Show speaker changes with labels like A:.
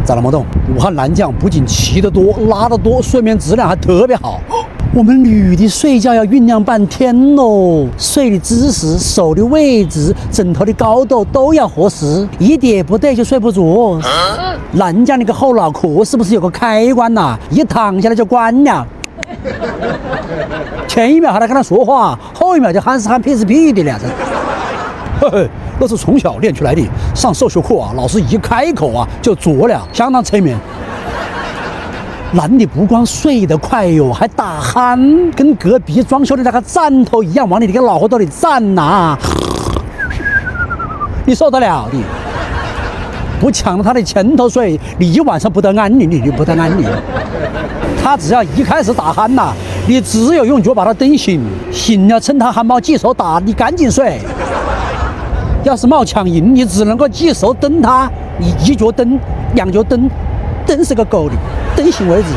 A: 咋那么懂？武汉南疆不仅骑得多、拉得多，睡眠质量还特别好。我们女的睡觉要酝酿半天喽，睡的姿势、手的位置、枕头的高度都要合适，一点不对就睡不着。南疆那个后脑壳是不是有个开关呐？一躺下来就关了。前一秒还在跟他说话，后一秒就喊是喊屁是屁的了。嘿嘿，那是从小练出来的。上数学课啊，老师一开口啊就着了，相当侧面。男的不光睡得快哟，还打鼾，跟隔壁装修的那个站头一样，往你那个脑壳兜里站呐、你受得了的？不抢了他的前头睡，你一晚上不得安宁，你不得安宁。他只要一开始打鼾呐，你只有用脚把他蹬醒，醒了趁他汗毛记手打，你赶紧睡。要是冒抢赢，你只能够记手蹬他，你一脚蹬，两脚蹬，蹬死个狗的，蹬醒为止。